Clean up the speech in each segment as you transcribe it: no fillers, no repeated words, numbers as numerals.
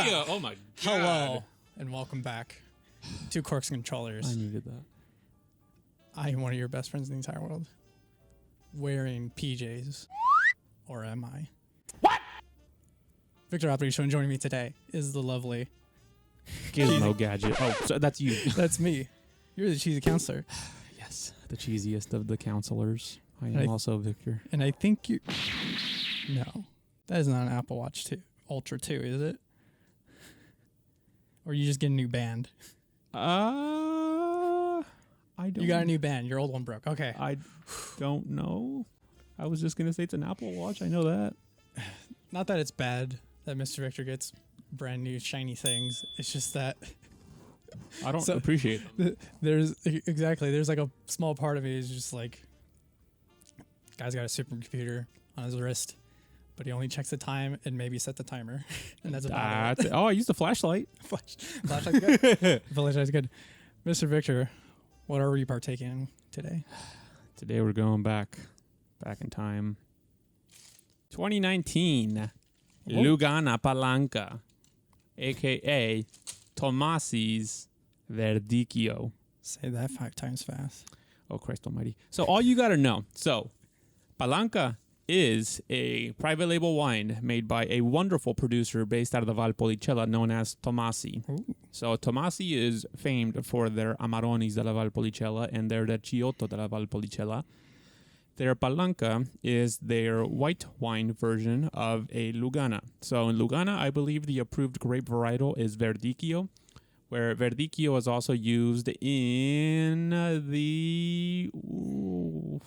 Yeah. Oh my god. Hello, and welcome back to Corks and Controllers. I needed that. I am one of your best friends in the entire world. Wearing PJs. Or am I? What? Victor Operator, and joining me today is the lovely Gizmo Gadget. Oh, so that's you. That's me. You're the cheesy counselor. Yes, the cheesiest of the counselors. I am Right. also Victor. And I think you... No. That is not an Apple Watch 2. Ultra 2, is it? Or you just get a new band? I don't. You got a new band. Your old one broke. Okay. I don't know. I was just gonna say it's an Apple Watch. I know that. Not that it's bad that Mr. Victor gets brand new shiny things. It's just that I don't appreciate them. there's like a small part of me is just like, guy's got a supercomputer on his wrist, but he only checks the time and maybe set the timer, and that's about it. Oh, I used a flashlight. Flashlight's good. Flashlight's good. Mr. Victor, what are we partaking in today? Today we're going back in time. 2019, Lugana Palanca, a.k.a. Tommasi's Verdicchio. Say that 5 times fast. Oh, Christ almighty. So all you got to know. So Palanca is a private label wine made by a wonderful producer based out of the Valpolicella known as Tommasi. Ooh. So Tommasi is famed for their Amaronis della Valpolicella and their Recchiotto della Valpolicella. Their Palanca is their white wine version of a Lugana. So in Lugana, I believe the approved grape varietal is Verdicchio, where Verdicchio is also used in the... Ooh,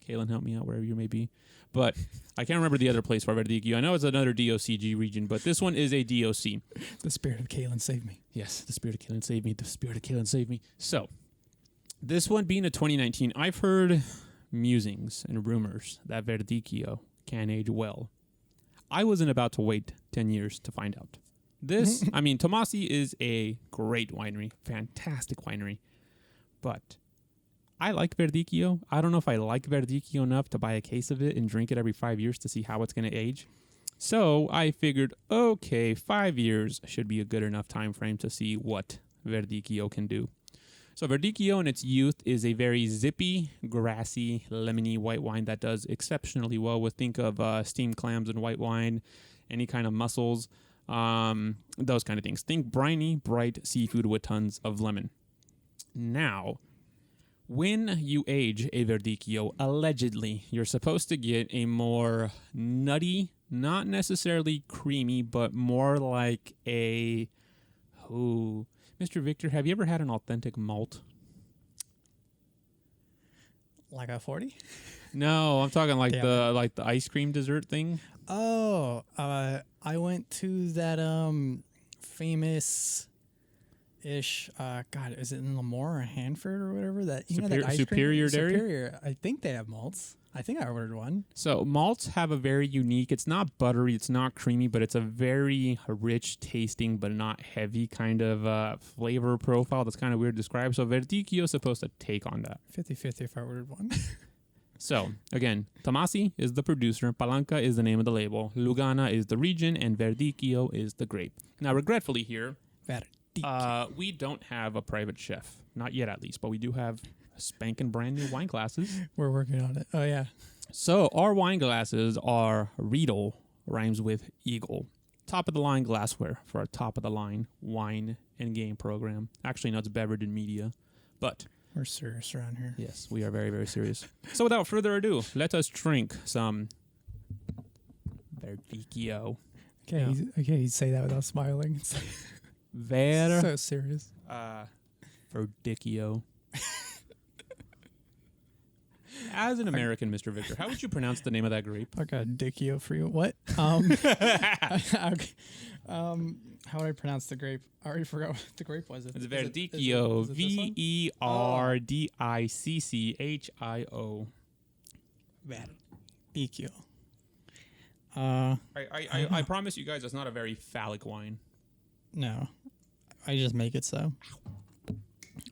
Kaylin, help me out wherever you may be. But I can't remember the other place for Verdicchio. I know it's another DOCG region, but this one is a DOC. The spirit of Kaylin saved me. Yes, the spirit of Kaylin saved me. The spirit of Kaylin saved me. So, this one being a 2019, I've heard musings and rumors that Verdicchio can age well. I wasn't about to wait 10 years to find out. This, I mean, Tommasi is a great winery, fantastic winery, but I like Verdicchio. I don't know if I like Verdicchio enough to buy a case of it and drink it every 5 years to see how it's going to age. So I figured, okay, 5 years should be a good enough time frame to see what Verdicchio can do. So Verdicchio in its youth is a very zippy, grassy, lemony white wine that does exceptionally well with, think of steamed clams and white wine, any kind of mussels, those kind of things. Think briny, bright seafood with tons of lemon. Now, when you age a Verdicchio, allegedly, you're supposed to get a more nutty, not necessarily creamy, but more like a... Ooh, Mr. Victor, have you ever had an authentic malt? Like a 40? No, I'm talking like the ice cream dessert thing. Oh, I went to that famous ish God, is it in Lemoore or Hanford or whatever? That you know that ice Superior cream? Dairy? Superior. I think they have malts. I think I ordered one. So malts have a very unique, it's not buttery, it's not creamy, but it's a very rich tasting but not heavy kind of flavor profile that's kind of weird to describe. So Verdicchio is supposed to take on that. 50-50 if I ordered one. So, again, Tommasi is the producer, Palanca is the name of the label, Lugana is the region, and Verdicchio is the grape. Now, regretfully here, we don't have a private chef. Not yet, at least, but we do have spanking brand new wine glasses. We're working on it. Oh, yeah. So, our wine glasses are Riedel, rhymes with eagle. Top of the line glassware for a top of the line wine and game program. Actually, no, it's beverage and media, but... We're serious around here. Yes, we are very, very serious. So without further ado, let us drink some Verdicchio. Okay, you say that without smiling. It's so serious. Verdicchio. As an American, Mr. Victor, how would you pronounce the name of that grape? I got a Dicchio for you. What? How would I pronounce the grape? I already forgot what the grape was. It's Verdicchio. Verdicchio. Verdicchio. I promise you guys it's not a very phallic wine. No. I just make it so.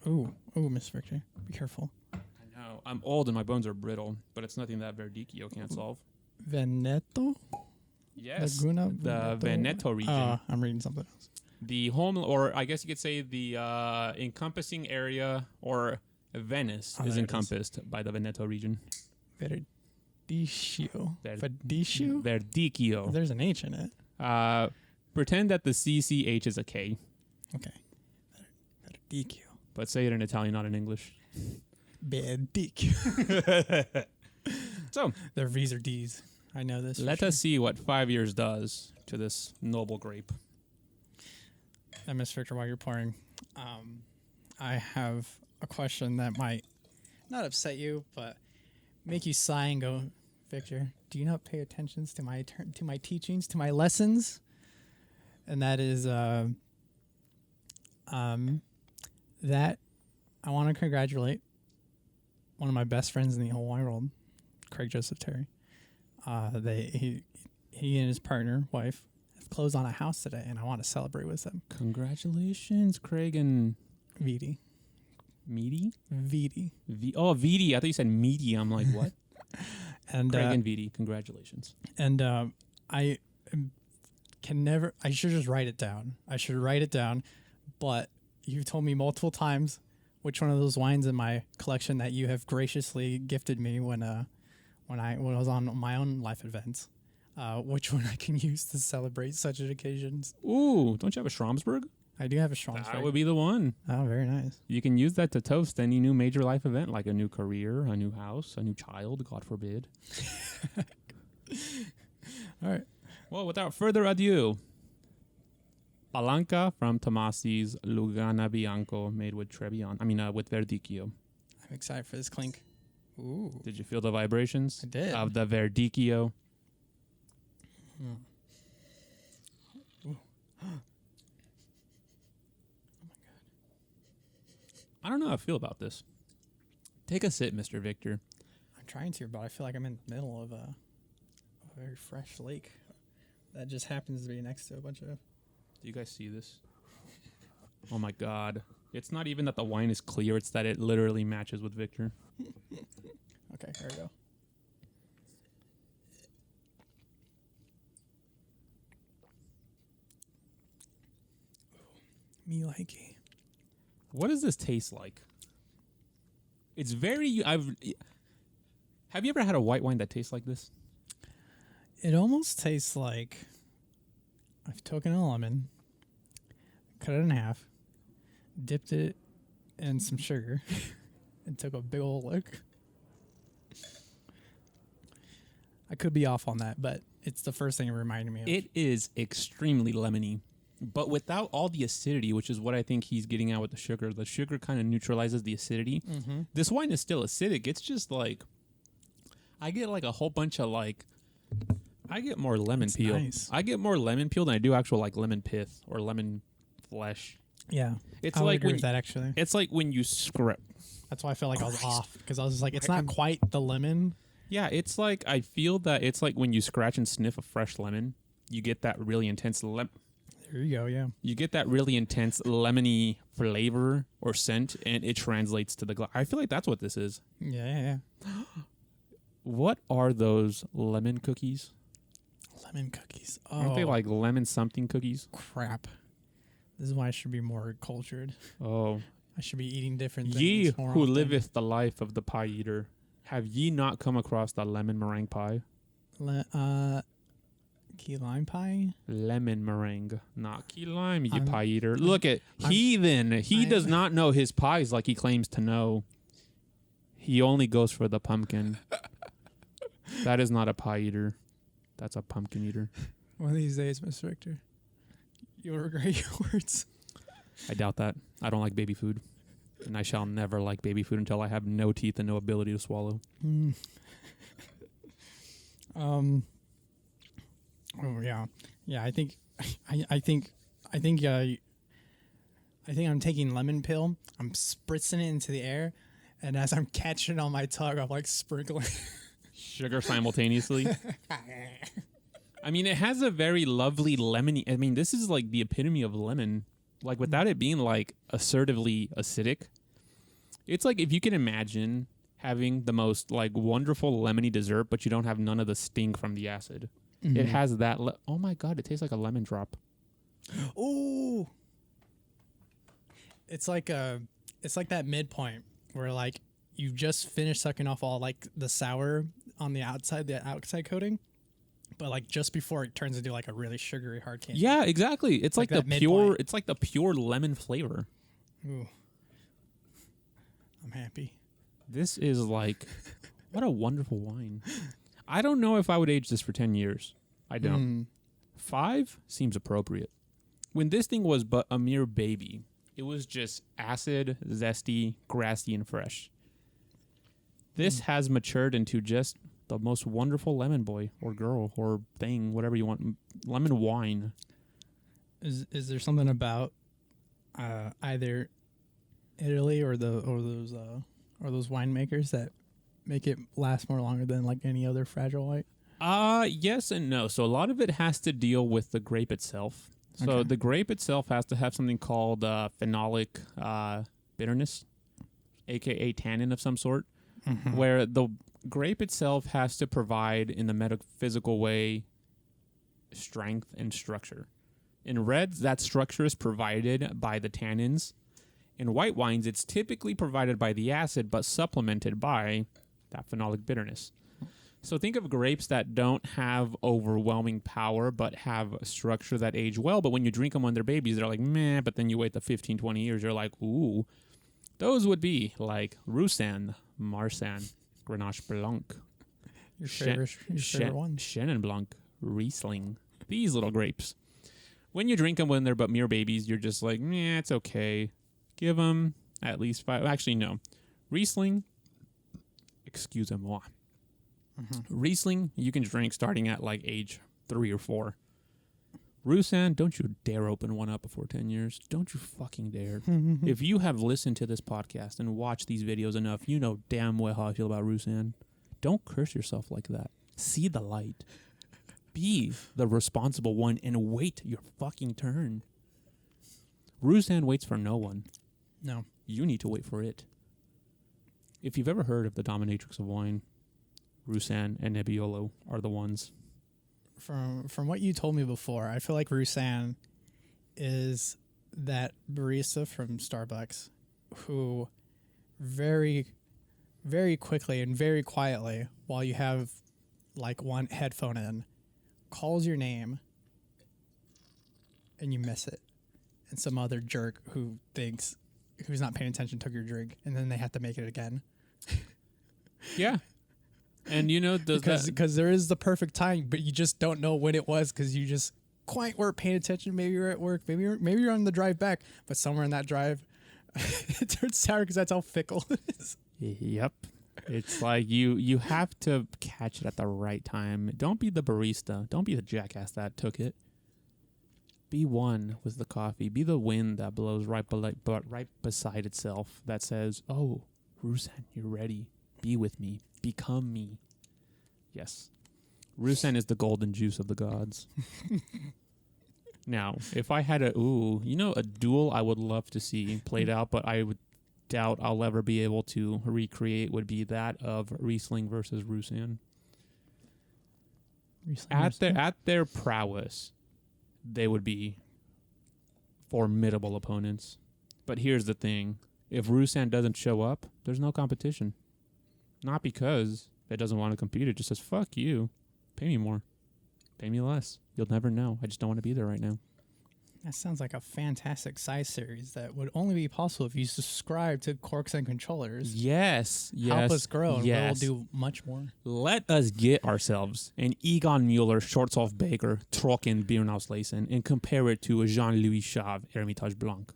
Ooh, Miss Victor. Be careful. I know. I'm old and my bones are brittle, but it's nothing that Verdicchio can't solve. Veneto? Yes. Laguna, The Veneto region. I'm reading something else. The home, or I guess you could say the encompassing area, or Venice is encompassed by the Veneto region. Verdicchio. Verdicchio. There's an H in it. Pretend that the CCH is a K. Okay. Verdicchio. But say it in Italian, not in English. Verdicchio. So, their V's or D's. I know this. Let us see what 5 years does to this noble grape. And Miss Victor, while you're pouring, I have a question that might not upset you, but make you sigh and go, Victor, do you not pay attention to my teachings, to my lessons? And that is that I want to congratulate one of my best friends in the whole wide world, Craig Joseph Terry. He and his partner, wife, have closed on a house today, and I want to celebrate with them. Congratulations, Craig and Vidi. Meaty? Vidi. Vidi. I thought you said meaty. I'm like, what? And Craig and Vidi, congratulations. And I can never. I should just write it down. But you've told me multiple times which one of those wines in my collection that you have graciously gifted me when I was on my own life events. Which one I can use to celebrate such occasions? Ooh, don't you have a Schramsberg? I do have a Schramsberg. That would be the one. Oh, very nice. You can use that to toast any new major life event, like a new career, a new house, a new child, God forbid. All right. Well, without further ado, Palanca from Tommasi's Lugana Bianco, made with with Verdicchio. I'm excited for this clink. Ooh. Did you feel the vibrations? I did. Of the Verdicchio? Mm. I don't know how I feel about this. Take a sip, Mr. Victor. I'm trying to, but I feel like I'm in the middle of a very fresh lake that just happens to be next to a bunch of... Do you guys see this? Oh my God. It's not even that the wine is clear, it's that it literally matches with Victor. Okay, here we go. Me likey. What does this taste like? It's very... Have you ever had a white wine that tastes like this? It almost tastes like I've taken a lemon, cut it in half, dipped it in some sugar, and took a big old lick. I could be off on that, but it's the first thing it reminded me of. It is extremely lemony, but without all the acidity, which is what I think he's getting at with the sugar. The sugar kind of neutralizes the acidity. Mm-hmm. This wine is still acidic. It's just like, I get like a whole bunch of like, I get more lemon peel. Nice. I get more lemon peel than I do actual like lemon pith or lemon flesh. Yeah, it's I would like agree with that actually. It's like when you scrape. That's why I felt like I was off, because I was like, it's not quite the lemon. Yeah, it's like, I feel that it's like when you scratch and sniff a fresh lemon, you get that really intense There you go, yeah. You get that really intense lemony flavor or scent, and it translates to the glass. I feel like that's what this is. Yeah. What are those lemon cookies? Lemon cookies. Oh, aren't they like lemon something cookies? Crap. This is why I should be more cultured. Oh. I should be eating different things. Ye more who often. liveth the life of the pie eater, have ye not come across the lemon meringue pie? Key lime pie? Lemon meringue, not key lime, you pie eater. Look at heathen. He does not know his pies like he claims to know. He only goes for the pumpkin. That is not a pie eater. That's a pumpkin eater. One of these days, Mr. Victor, you'll regret your words. I doubt that. I don't like baby food. And I shall never like baby food until I have no teeth and no ability to swallow. Oh yeah. I think I'm taking lemon pill. I'm spritzing it into the air, and as I'm catching it on my tongue, I'm like sprinkling sugar simultaneously. I mean, it has a very lovely lemony. I mean, this is like the epitome of lemon. Like, without it being like assertively acidic. It's like if you can imagine having the most like wonderful lemony dessert, but you don't have none of the sting from the acid. It has that. Oh my god! It tastes like a lemon drop. Ooh. It's like that midpoint where like you just finished sucking off all like the sour on the outside coating, but like just before it turns into like a really sugary hard candy. Yeah, exactly. It's like the pure. midpoint. It's like the pure lemon flavor. Ooh. I'm happy. This is like, what a wonderful wine. I don't know if I would age this for 10 years. I don't. 5 seems appropriate. When this thing was but a mere baby, it was just acid, zesty, grassy, and fresh. This has matured into just the most wonderful lemon boy or girl or thing, whatever you want. Lemon wine. Is there something about either Italy or those winemakers that make it last more longer than like any other fragile white? Yes and no. So a lot of it has to deal with the grape itself. So the grape itself has to have something called phenolic bitterness, aka tannin of some sort, where the grape itself has to provide in the metaphysical way strength and structure. In reds, that structure is provided by the tannins. In white wines, it's typically provided by the acid, but supplemented by that phenolic bitterness. So think of grapes that don't have overwhelming power, but have a structure that age well. But when you drink them when they're babies, they're like, meh. But then you wait the 15, 20 years, you're like, ooh. Those would be like Roussanne, Marsanne, Grenache Blanc, Your favorite one. Chenin Blanc, Riesling. These little grapes. When you drink them when they're but mere babies, you're just like, meh, it's okay. Give them at least 5. Actually, no. Riesling, excusez-moi. Riesling, you can drink starting at like age 3 or 4. Roussanne, don't you dare open one up before 10 years. Don't you fucking dare. If you have listened to this podcast and watched these videos enough, you know damn well how I feel about Roussanne. Don't curse yourself like that. See the light. Be the responsible one and wait your fucking turn. Roussanne waits for no one. No. You need to wait for it. If you've ever heard of the dominatrix of wine, Roussanne and Nebbiolo are the ones. From what you told me before, I feel like Roussanne is that barista from Starbucks who very, very quickly and very quietly, while you have like one headphone in, calls your name and you miss it. And some other jerk who's not paying attention took your drink, and then they have to make it again. Yeah. And you know, because there is the perfect time, but you just don't know when it was because you just quite weren't paying attention. Maybe you're at work, maybe you're on the drive back, but somewhere in that drive, it turns sour because that's how fickle it is. Yep. It's like you have to catch it at the right time. Don't be the barista. Don't be the jackass that took it. Be one with the coffee. Be the wind that blows right beside itself that says, oh, Roussanne, you're ready. Be with me. Become me. Yes. Roussanne is the golden juice of the gods. Now, if I had a duel I would love to see played out, but I would doubt I'll ever be able to recreate would be that of Riesling versus Roussanne. At their prowess, they would be formidable opponents. But here's the thing. If Roussanne doesn't show up, there's no competition. Not because it doesn't want to compete. It just says, fuck you. Pay me more. Pay me less. You'll never know. I just don't want to be there right now. That sounds like a fantastic side series that would only be possible if you subscribe to Corks and Controllers. Yes. Help us grow, and we'll do much more. Let us get ourselves an Egon Mueller, Schwarzhoff Baker, Trocken Birnauslesen, and compare it to a Jean-Louis Chave Hermitage Blanc.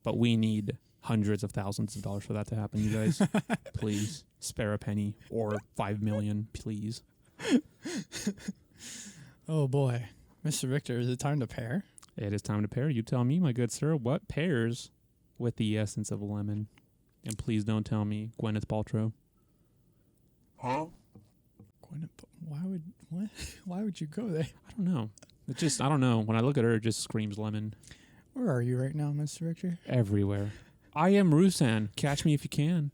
But we need hundreds of thousands of dollars for that to happen, you guys. Please, spare a penny or 5 million, please. Oh, boy. Mr. Victor, is it time to pair? It is time to pair. You tell me, my good sir, what pairs with the essence of a lemon? And please don't tell me Gwyneth Paltrow. Huh? Why would you go there? I don't know. I don't know. When I look at her, it just screams lemon. Where are you right now, Mr. Victor? Everywhere. I am Roussanne. Catch me if you can.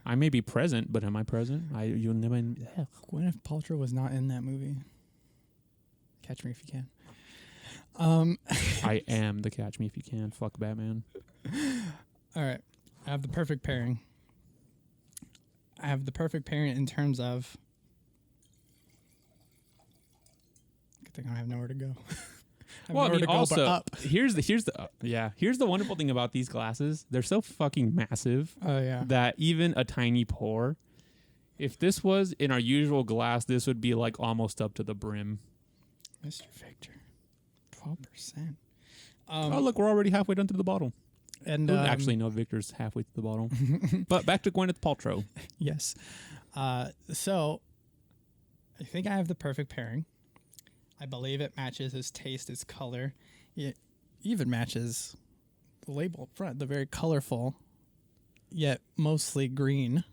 I may be present, but am I present? Gwyneth Paltrow was not in that movie. Catch Me If You Can. I am the Catch Me If You Can. Fuck Batman. All right. I have the perfect pairing. In terms of... Good thing I have nowhere to go. Well, I mean, also, here's the wonderful thing about these glasses. They're so fucking massive that even a tiny pore, if this was in our usual glass, this would be like almost up to the brim. Mr. Victor, 12%. Oh, look, we're already halfway done to the bottle. And actually, no, Victor's halfway to the bottle. But back to Gwyneth Paltrow. Yes. So, I think I have the perfect pairing. I believe it matches his taste, his color. It even matches the label up front, the very colorful, yet mostly green,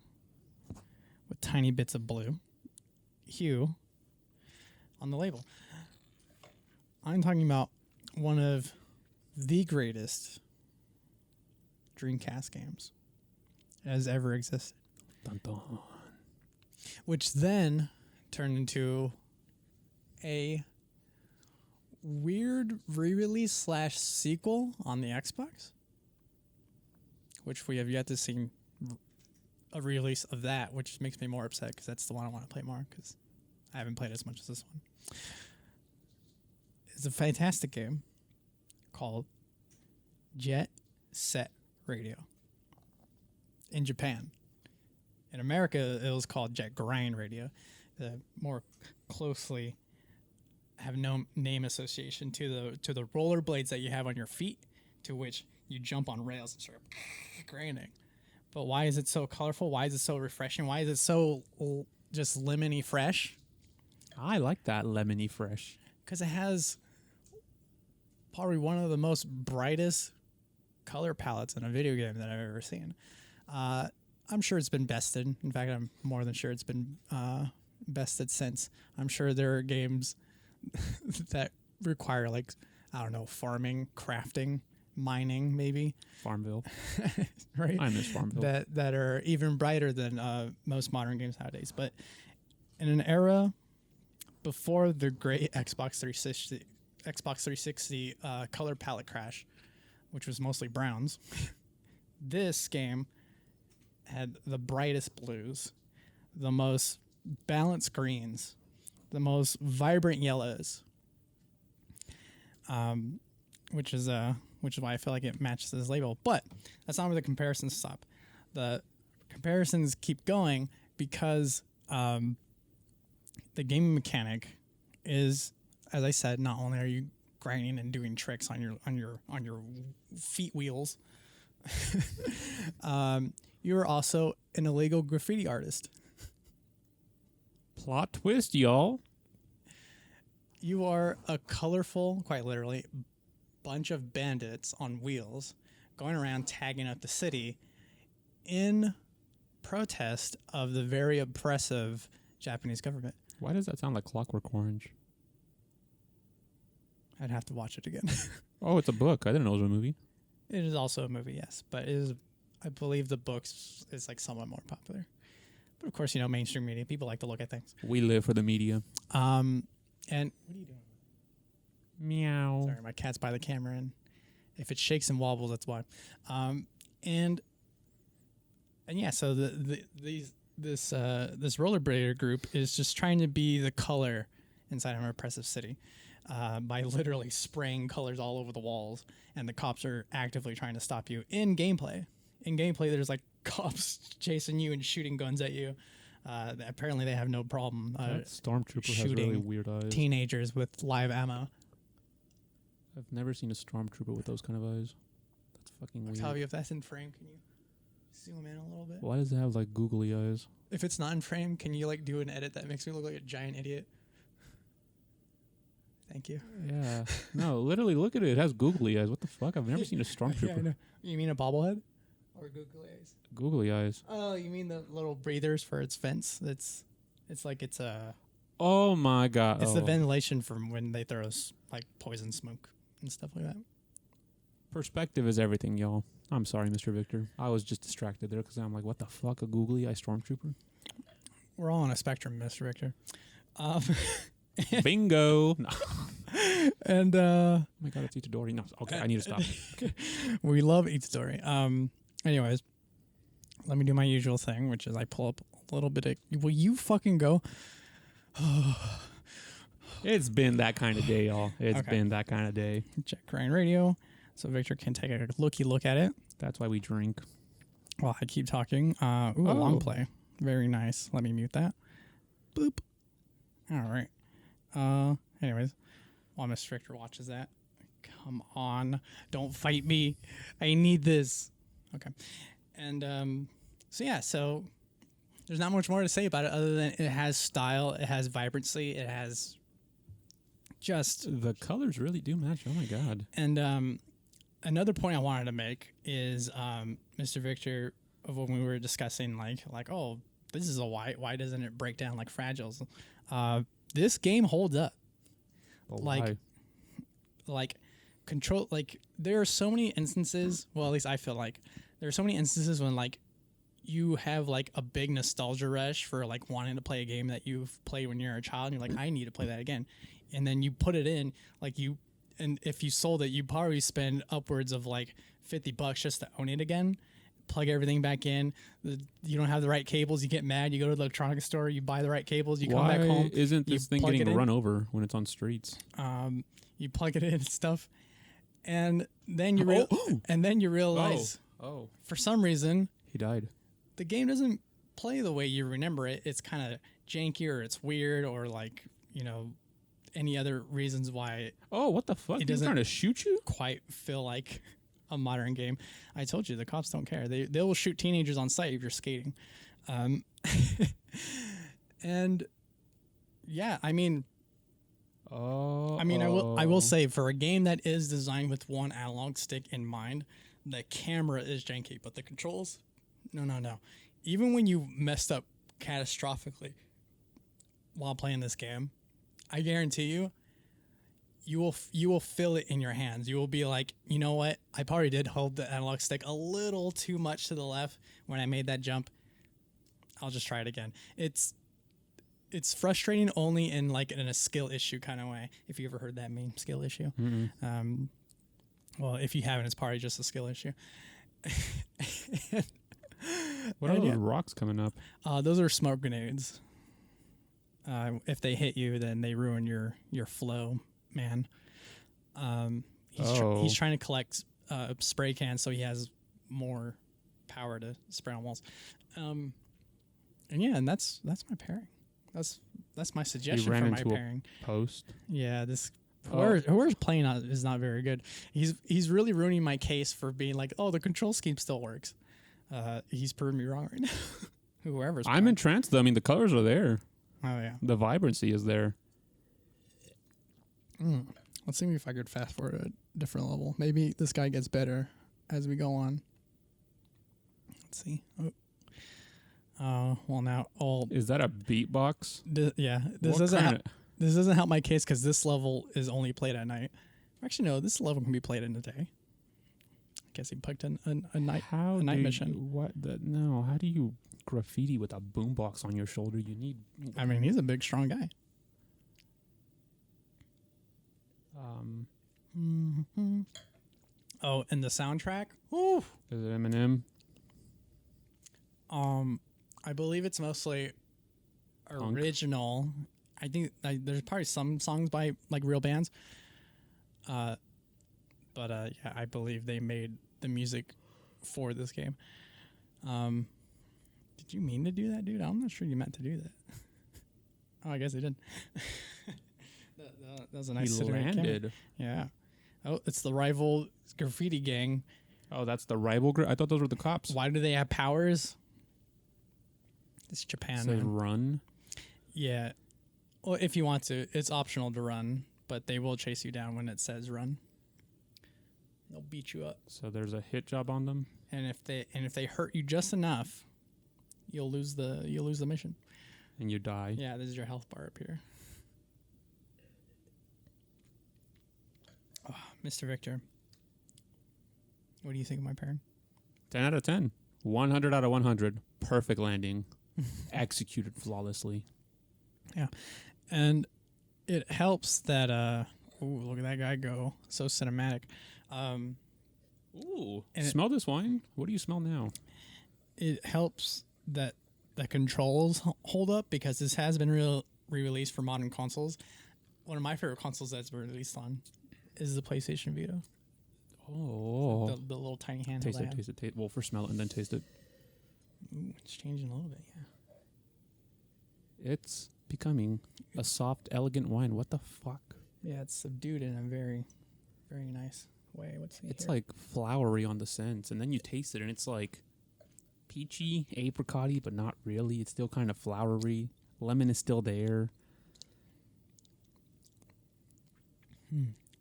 with tiny bits of blue hue on the label. I'm talking about one of the greatest Dreamcast games as ever existed. Dun, dun. Which then turned into a weird re-release / sequel on the Xbox, which we have yet to see a release of that, which makes me more upset because that's the one I want to play more because I haven't played as much as this one. It's a fantastic game called Jet Set Radio in Japan. In America, it was called Jet Grind Radio. The more closely have no name association to the rollerblades that you have on your feet, to which you jump on rails and start grinding. But why is it so colorful? Why is it so refreshing? Why is it so just lemony fresh? I like that lemony fresh. Because it has probably one of the most brightest color palettes in a video game that I've ever seen. I'm sure it's been bested. In fact, I'm more than sure it's been bested since. I'm sure there are games that require, like, I don't know, farming, crafting, mining, maybe. Farmville. Right? I miss Farmville. That are even brighter than most modern games nowadays. But in an era before the great Xbox 360 color palette crash, which was mostly browns, this game had the brightest blues, the most balanced greens, the most vibrant yellows, which is why I feel like it matches this label. But that's not where the comparisons stop. The comparisons keep going because the gaming mechanic is, as I said, not only are you grinding and doing tricks on your feet wheels, you're also an illegal graffiti artist. Plot twist, y'all. You are a colorful, quite literally, bunch of bandits on wheels going around tagging up the city in protest of the very oppressive Japanese government. Why does that sound like Clockwork Orange? I'd have to watch it again. Oh, it's a book. I didn't know it was a movie. It is also a movie, yes, but it is, I believe the books is like somewhat more popular. But of course, mainstream media, people like to look at things. We live for the media. And what are you doing? Meow. Sorry, my cat's by the camera, and if it shakes and wobbles, that's why. And yeah, so this rollerblader group is just trying to be the color inside of an oppressive city by literally spraying colors all over the walls, and the cops are actively trying to stop you in gameplay. In gameplay, there's like cops chasing you and shooting guns at you. Apparently, they have no problem that stormtrooper shooting has really weird eyes. Teenagers with live ammo. I've never seen a stormtrooper with those kind of eyes. That's fucking weird. Octavio, if that's in frame, can you zoom in a little bit? Why does it have like googly eyes? If it's not in frame, can you like do an edit that makes me look like a giant idiot? Thank you. Yeah. No, literally, look at it. It has googly eyes. What the fuck? I've never seen a stormtrooper. Yeah, I know. You mean a bobblehead? Or googly eyes? Googly eyes. Oh, you mean the little breathers for its vents? It's like it's a... Oh my god. It's the ventilation from when they throw like poison smoke and stuff like that. Perspective is everything, y'all. I'm sorry, Mr. Victor. I was just distracted there because I'm like, what the fuck? A googly eye stormtrooper? We're all on a spectrum, Mr. Victor. Bingo. No. And Oh my God, it's Itadori. No, okay, I need to stop. Okay. we love Itadori. Anyways, let me do my usual thing, which is I pull up a little bit of. Will you fucking go? It's been that kind of day, y'all. It's Okay. been that kind of day. Check Grind Radio, so Victor can take a look at it. That's why we drink. While I keep talking. A long play. Very nice. Let me mute that. Boop. All right. Anyways, while Mr. Victor watches that, come on, don't fight me. I need this. Okay. And so there's not much more to say about it other than it has style, it has vibrancy, it has just The colors really do match. Oh my God. And another point I wanted to make is Mr. Victor, of when we were discussing like oh, this is a white. Why doesn't it break down like Fragiles? This game holds up. Oh, Like control. Like there are so many instances. Well, at least I feel like there are so many instances when like you have like a big nostalgia rush for like wanting to play a game that you've played when you're a child, and you're like, I need to play that again, and then you put it in like you. And if you sold it, you'd probably spend upwards of like $50 just to own it again. Plug everything back in. You don't have the right cables. You get mad. You go to the electronics store. You buy the right cables. You come back home. Isn't this thing plug getting it in. run over when it's on streets? You plug it in and stuff, and then you realize Oh. for some reason He died. the game doesn't play the way you remember it. It's kind of janky, or it's weird, or like any other reasons why Oh, what the fuck? He He's doesn't- trying to shoot you? quite feel like a modern game. I told you the cops don't care. They will shoot teenagers on sight if you're skating. And yeah, I mean, Oh. I will say for a game that is designed with one analog stick in mind, the camera is janky, but the controls, no. Even when you messed up catastrophically while playing this game, I guarantee you will feel it in your hands. You will be like, you know what? I probably did hold the analog stick a little too much to the left when I made that jump. I'll just try it again. It's frustrating only in a skill issue kind of way. If you ever heard that meme, skill issue. Mm-mm. Well, if you haven't, it's probably just a skill issue. What are those rocks coming up? Those are smoke grenades. If they hit you, then they ruin your flow, man. He's trying to collect spray cans so he has more power to spray on walls. And that's my pairing. That's my suggestion for my pairing. Post. Yeah, whoever's playing is not very good. He's really ruining my case for being like, oh, the control scheme still works. He's proving me wrong right now. Whoever's I'm playing. entranced though. I mean, the colors are there. Oh yeah. The vibrancy is there. Let's see if I could fast forward a different level. Maybe this guy gets better as we go on. Let's see. Well now all Is that a beatbox? this What doesn't kind this doesn't help my case because this level is only played at night. Actually, no, this level can be played in the day. I guess he picked a night mission. No, how do you graffiti with a boombox on your shoulder? You need. I mean, he's a big, strong guy. Oh, and the soundtrack. Ooh. Is it Eminem? I believe it's mostly Punk. original. I think there's probably some songs by like real bands. Yeah, I believe they made the music for this game. Did you mean to do that, dude? I'm not sure you meant to do that. Oh, I guess he did. that was a nice He landed. Yeah. Oh, it's the rival graffiti gang. Oh, that's the rival. I thought those were the cops. Why do they have powers? It's Japan. It says Man. run. Yeah. Well, if you want to, it's optional to run, but they will chase you down when it says run. They'll beat you up, So there's a hit job on them. and if they hurt you just enough, you'll lose the mission. And you die. Yeah, this is your health bar up here. Oh, Mr. Victor, what do you think of my pairing? 10 out of 10. 100 out of 100. Perfect landing. Executed flawlessly. Yeah, and it helps that ooh, look at that guy go. So cinematic. Ooh, and smell this wine. What do you smell now? It helps that the controls hold up because this has been re-released for modern consoles. One of my favorite consoles that's been released on is the PlayStation Vita. Oh, The little tiny handheld. taste it, taste it, taste. Well, first smell it and then taste it. Ooh, it's changing a little bit. Yeah. It's becoming a soft, elegant wine. What the fuck? Yeah, it's subdued in a very, very nice way. It's like flowery on the sense, and then you taste it, and it's like peachy, apricot-y, but not really. It's still kind of flowery. Lemon is still there.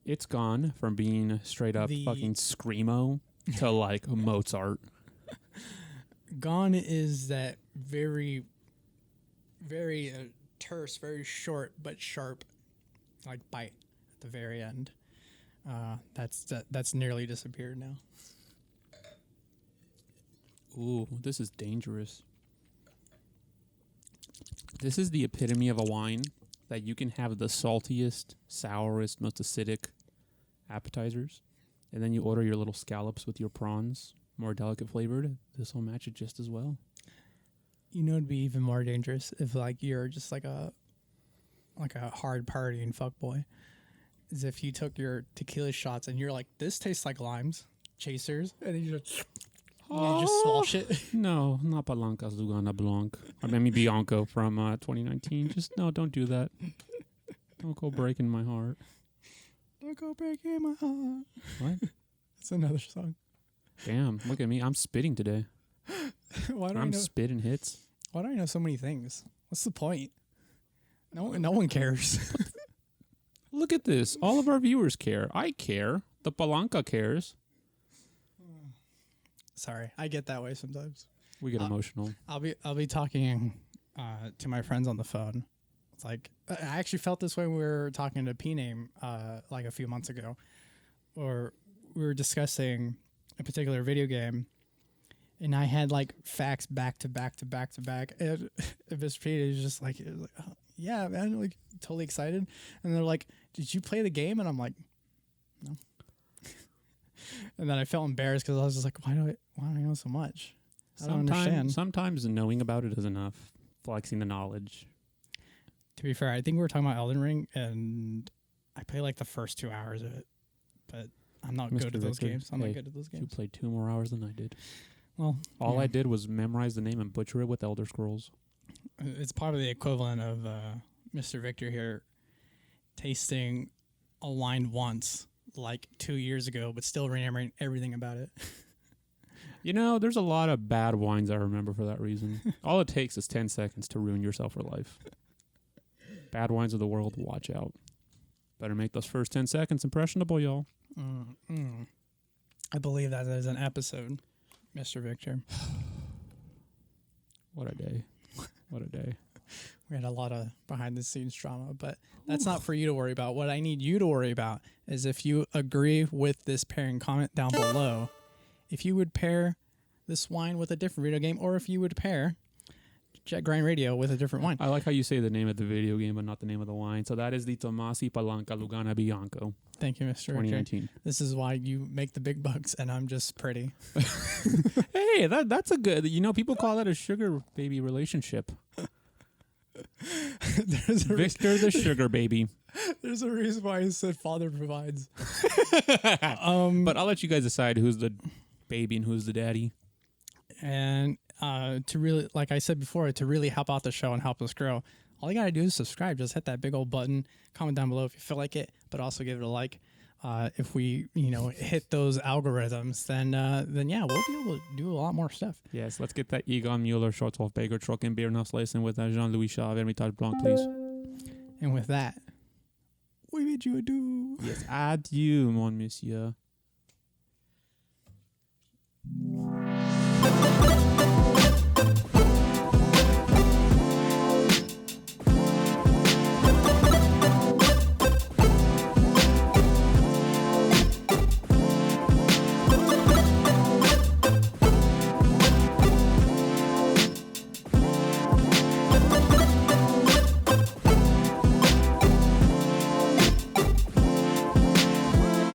It's gone from being straight up fucking screamo to like Mozart. Gone is that very, very terse, very short but sharp, like bite at the very end. That's nearly disappeared now. Ooh, this is dangerous. This is the epitome of a wine that you can have the saltiest, sourest, most acidic appetizers, and then you order your little scallops with your prawns, more delicate flavored. This will match it just as well. You know, it'd be even more dangerous if like you're just like a hard partying fuckboy. Is if you took your tequila shots and you're like, this tastes like limes, chasers, and then you just swallow it. No, not Palanca Lugana Blanc. Or maybe Bianco from 2019. Just no, don't do that. Don't go breaking my heart. Don't go breaking my heart. What? That's another song. Damn, look at me. I'm spitting today. I'm spitting hits. Why do I know so many things? What's the point? No one cares. Look at this. All of our viewers care. I care. The Palanca cares. Sorry, I get that way sometimes. We get emotional. I'll be talking to my friends on the phone. It's like I actually felt this way when we were talking to P-Name like a few months ago, or we were discussing a particular video game, and I had like facts back to back to back to back. And Mr. P was just like, oh, yeah, man, like totally excited. And they're like, "Did you play the game?" And I'm like, "No." And then I felt embarrassed because I was just like, why do I know so much? I don't understand. Sometimes knowing about it is enough. Flexing the knowledge. To be fair, I think we were talking about Elden Ring, and I played like the first 2 hours of it, but I'm not good at those games. I'm not good at those games. You played 2 more hours than I did. Well, all I did was memorize the name and butcher it with Elder Scrolls. It's probably the equivalent of Mr. Victor here tasting a wine once, like 2 years ago, but still remembering everything about it. You know, there's a lot of bad wines I remember for that reason. All it takes is 10 seconds to ruin yourself for life. Bad wines of the world, watch out. Better make those first 10 seconds impressionable, y'all. I believe that is an episode, Mr. Victor. What a day. What a day. We had a lot of behind-the-scenes drama, but that's not for you to worry about. What I need you to worry about is if you agree with this pairing, comment down below. If you would pair this wine with a different video game, or if you would pair Jet Grind Radio with a different wine. I like how you say the name of the video game, but not the name of the wine. So that is the Tommasi Palanca Lugana Bianco. Thank you, Mr. 2019. Richard. This is why you make the big bucks, and I'm just pretty. Hey, that's a good. You know, people call that a sugar baby relationship. Victor the sugar baby. There's a reason why I said father provides. But I'll let you guys decide who's the baby and who's the daddy. And to really, like I said before, to really help out the show and help us grow, all you gotta do is subscribe. Just hit that big old button. Comment down below if you feel like it, but also give it a like. If we, hit those algorithms, then yeah, we'll be able to do a lot more stuff. Yes, let's get that Egon Mueller Schwarzwolf Baker truck and beer nuts lacing with that Jean-Louis Shaw Hermitage Blanc, please. And with that, we bid you adieu. Yes, adieu, mon monsieur.